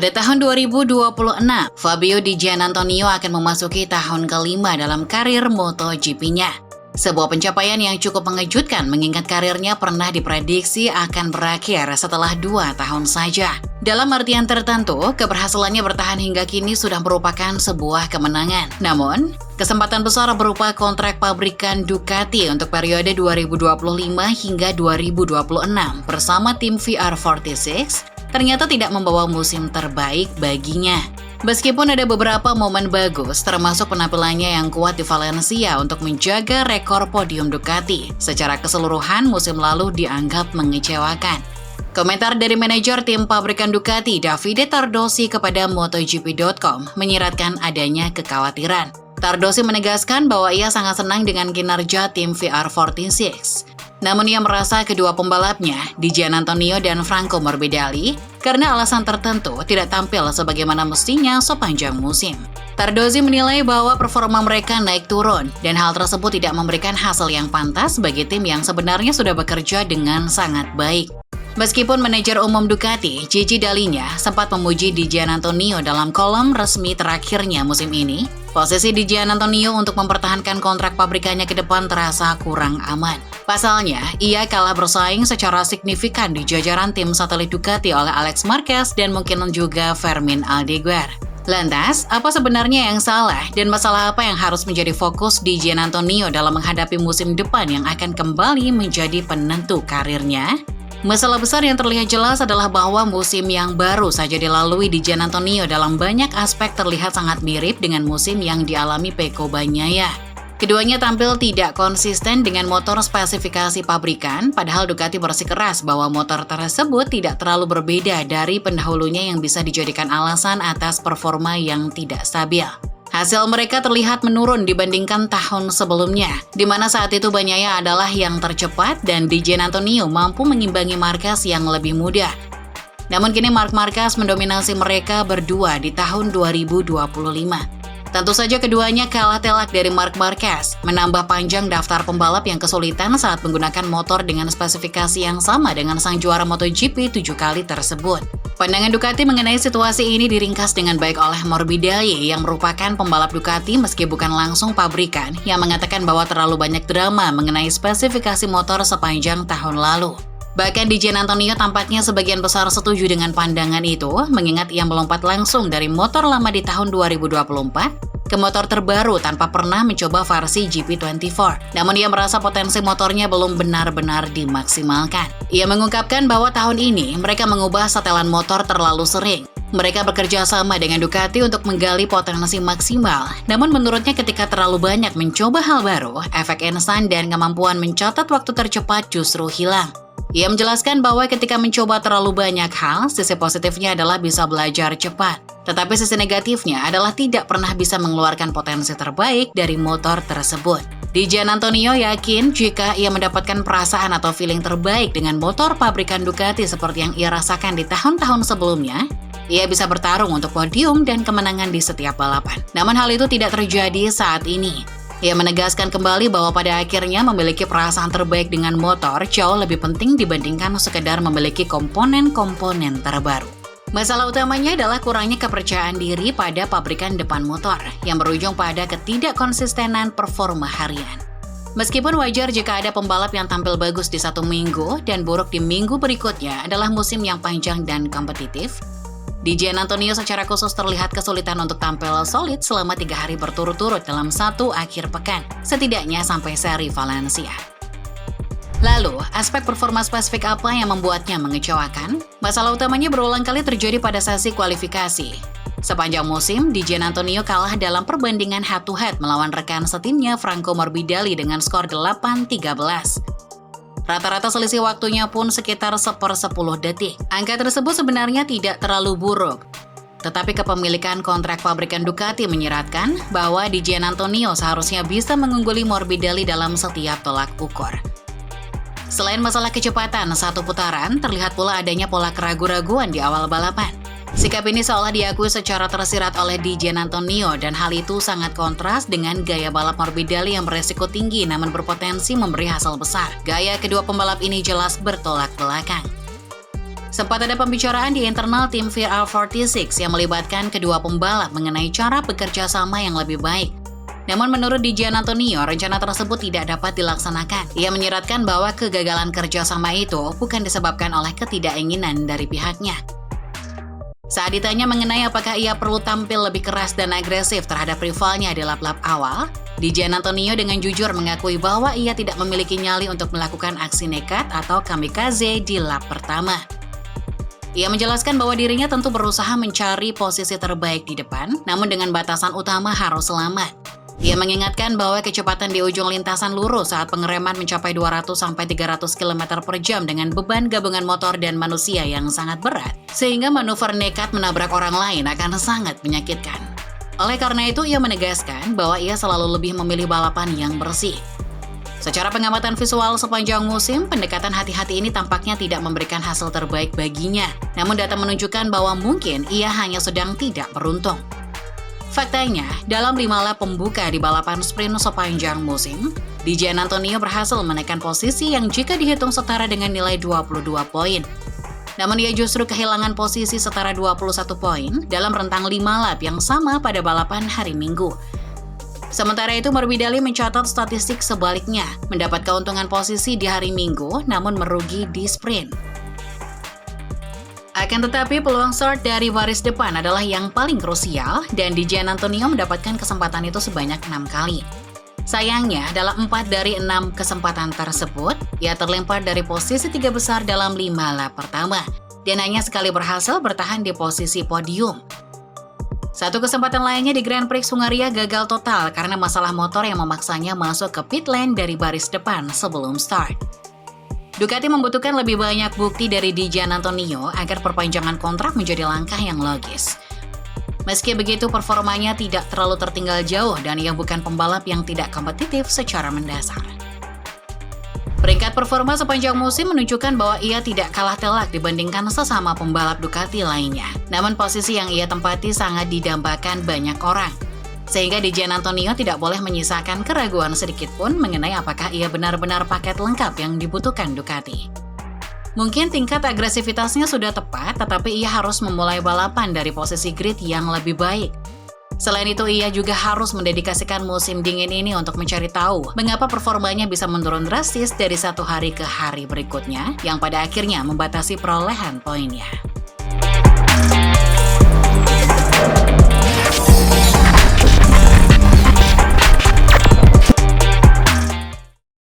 Pada tahun 2026, Fabio Di Giannantonio akan memasuki tahun kelima dalam karir MotoGP-nya. Sebuah pencapaian yang cukup mengejutkan mengingat karirnya pernah diprediksi akan berakhir setelah 2 tahun saja. Dalam artian tertentu, keberhasilannya bertahan hingga kini sudah merupakan sebuah kemenangan. Namun, kesempatan besar berupa kontrak pabrikan Ducati untuk periode 2025 hingga 2026 bersama tim VR46 ternyata tidak membawa musim terbaik baginya. Meskipun ada beberapa momen bagus, termasuk penampilannya yang kuat di Valencia untuk menjaga rekor podium Ducati, secara keseluruhan musim lalu dianggap mengecewakan. Komentar dari manajer tim pabrikan Ducati, Davide Tardosi kepada MotoGP.com menyiratkan adanya kekhawatiran. Tardosi menegaskan bahwa ia sangat senang dengan kinerja tim VR46. Namun ia merasa kedua pembalapnya, Di Giannantonio dan Franco Morbidelli, karena alasan tertentu tidak tampil sebagaimana mestinya sepanjang musim. Tardosi menilai bahwa performa mereka naik turun, dan hal tersebut tidak memberikan hasil yang pantas bagi tim yang sebenarnya sudah bekerja dengan sangat baik. Meskipun manajer umum Ducati, Gigi Dall'Igna, sempat memuji Di Giannantonio dalam kolom resmi terakhirnya musim ini, posisi Di Giannantonio untuk mempertahankan kontrak pabrikannya ke depan terasa kurang aman. Pasalnya, ia kalah bersaing secara signifikan di jajaran tim satelit Ducati oleh Alex Marquez dan mungkin juga Fermin Aldeguer. Lantas, apa sebenarnya yang salah dan masalah apa yang harus menjadi fokus Di Giannantonio dalam menghadapi musim depan yang akan kembali menjadi penentu karirnya? Masalah besar yang terlihat jelas adalah bahwa musim yang baru saja dilalui Di Giannantonio dalam banyak aspek terlihat sangat mirip dengan musim yang dialami Pecco Bagnaia. Keduanya tampil tidak konsisten dengan motor spesifikasi pabrikan, padahal Ducati bersikeras bahwa motor tersebut tidak terlalu berbeda dari pendahulunya yang bisa dijadikan alasan atas performa yang tidak stabil. Hasil mereka terlihat menurun dibandingkan tahun sebelumnya, di mana saat itu Bagnaia adalah yang tercepat dan Di Giannantonio mampu mengimbangi Marquez yang lebih muda. Namun kini Marc Marquez mendominasi mereka berdua di tahun 2025. Tentu saja keduanya kalah telak dari Marc Marquez, menambah panjang daftar pembalap yang kesulitan saat menggunakan motor dengan spesifikasi yang sama dengan sang juara MotoGP 7 kali tersebut. Pandangan Ducati mengenai situasi ini diringkas dengan baik oleh Morbidelli yang merupakan pembalap Ducati meski bukan langsung pabrikan, yang mengatakan bahwa terlalu banyak drama mengenai spesifikasi motor sepanjang tahun lalu. Bahkan Di Giannantonio tampaknya sebagian besar setuju dengan pandangan itu, mengingat ia melompat langsung dari motor lama di tahun 2024 ke motor terbaru tanpa pernah mencoba versi GP24. Namun ia merasa potensi motornya belum benar-benar dimaksimalkan. Ia mengungkapkan bahwa tahun ini mereka mengubah setelan motor terlalu sering. Mereka bekerja sama dengan Ducati untuk menggali potensi maksimal. Namun menurutnya ketika terlalu banyak mencoba hal baru, efek instan dan kemampuan mencatat waktu tercepat justru hilang. Ia menjelaskan bahwa ketika mencoba terlalu banyak hal, sisi positifnya adalah bisa belajar cepat. Tetapi sisi negatifnya adalah tidak pernah bisa mengeluarkan potensi terbaik dari motor tersebut. Di Giannantonio yakin jika ia mendapatkan perasaan atau feeling terbaik dengan motor pabrikan Ducati seperti yang ia rasakan di tahun-tahun sebelumnya, ia bisa bertarung untuk podium dan kemenangan di setiap balapan. Namun hal itu tidak terjadi saat ini. Ia menegaskan kembali bahwa pada akhirnya memiliki perasaan terbaik dengan motor jauh lebih penting dibandingkan sekedar memiliki komponen-komponen terbaru. Masalah utamanya adalah kurangnya kepercayaan diri pada pabrikan depan motor yang berujung pada ketidakkonsistenan performa harian. Meskipun wajar jika ada pembalap yang tampil bagus di satu minggu dan buruk di minggu berikutnya adalah musim yang panjang dan kompetitif, Di Giannantonio secara khusus terlihat kesulitan untuk tampil solid selama 3 hari berturut-turut dalam satu akhir pekan, setidaknya sampai seri Valencia. Lalu, aspek performa spesifik apa yang membuatnya mengecewakan? Masalah utamanya berulang kali terjadi pada sesi kualifikasi. Sepanjang musim, Di Giannantonio kalah dalam perbandingan head-to-head melawan rekan setimnya Franco Morbidelli dengan skor 8-13. Rata-rata selisih waktunya pun sekitar 1/10 detik. Angka tersebut sebenarnya tidak terlalu buruk. Tetapi kepemilikan kontrak pabrikan Ducati menyiratkan bahwa Di Giannantonio seharusnya bisa mengungguli Morbidelli dalam setiap tolak ukur. Selain masalah kecepatan satu putaran, terlihat pula adanya pola keraguan-raguan di awal balapan. Sikap ini seolah diakui secara tersirat oleh Di Giannantonio dan hal itu sangat kontras dengan gaya balap Morbidelli yang beresiko tinggi namun berpotensi memberi hasil besar. Gaya kedua pembalap ini jelas bertolak belakang. Sempat ada pembicaraan di internal tim VR46 yang melibatkan kedua pembalap mengenai cara bekerja sama yang lebih baik. Namun menurut Di Giannantonio, rencana tersebut tidak dapat dilaksanakan. Ia menyeratkan bahwa kegagalan kerjasama itu bukan disebabkan oleh ketidakinginan dari pihaknya. Saat ditanya mengenai apakah ia perlu tampil lebih keras dan agresif terhadap rivalnya di lap-lap awal, Di Giannantonio dengan jujur mengakui bahwa ia tidak memiliki nyali untuk melakukan aksi nekat atau kamikaze di lap pertama. Ia menjelaskan bahwa dirinya tentu berusaha mencari posisi terbaik di depan, namun dengan batasan utama harus selamat. Ia mengingatkan bahwa kecepatan di ujung lintasan lurus saat pengereman mencapai 200-300 km per jam dengan beban gabungan motor dan manusia yang sangat berat, sehingga manuver nekat menabrak orang lain akan sangat menyakitkan. Oleh karena itu, ia menegaskan bahwa ia selalu lebih memilih balapan yang bersih. Secara pengamatan visual sepanjang musim, pendekatan hati-hati ini tampaknya tidak memberikan hasil terbaik baginya. Namun data menunjukkan bahwa mungkin ia hanya sedang tidak beruntung. Faktanya, dalam 5 lap pembuka di balapan sprint sepanjang musim, Di Giannantonio berhasil menaikkan posisi yang jika dihitung setara dengan nilai 22 poin. Namun ia justru kehilangan posisi setara 21 poin dalam rentang 5 lap yang sama pada balapan hari Minggu. Sementara itu, Morbidelli mencatat statistik sebaliknya, mendapat keuntungan posisi di hari Minggu, namun merugi di sprint. Akan tetapi, peluang start dari baris depan adalah yang paling krusial, dan Di Giannantonio mendapatkan kesempatan itu sebanyak 6 kali. Sayangnya, dalam 4 dari 6 kesempatan tersebut, ia terlempar dari posisi 3 besar dalam 5 lap pertama, dan hanya sekali berhasil bertahan di posisi podium. Satu kesempatan lainnya di Grand Prix Hungaria gagal total karena masalah motor yang memaksanya masuk ke pit lane dari baris depan sebelum start. Ducati membutuhkan lebih banyak bukti dari Di Giannantonio agar perpanjangan kontrak menjadi langkah yang logis. Meski begitu, performanya tidak terlalu tertinggal jauh dan ia bukan pembalap yang tidak kompetitif secara mendasar. Peringkat performa sepanjang musim menunjukkan bahwa ia tidak kalah telak dibandingkan sesama pembalap Ducati lainnya. Namun posisi yang ia tempati sangat didambakan banyak orang. Sehingga Di Giannantonio tidak boleh menyisakan keraguan sedikit pun mengenai apakah ia benar-benar paket lengkap yang dibutuhkan Ducati. Mungkin tingkat agresivitasnya sudah tepat, tetapi ia harus memulai balapan dari posisi grid yang lebih baik. Selain itu, ia juga harus mendedikasikan musim dingin ini untuk mencari tahu mengapa performanya bisa menurun drastis dari satu hari ke hari berikutnya, yang pada akhirnya membatasi perolehan poinnya.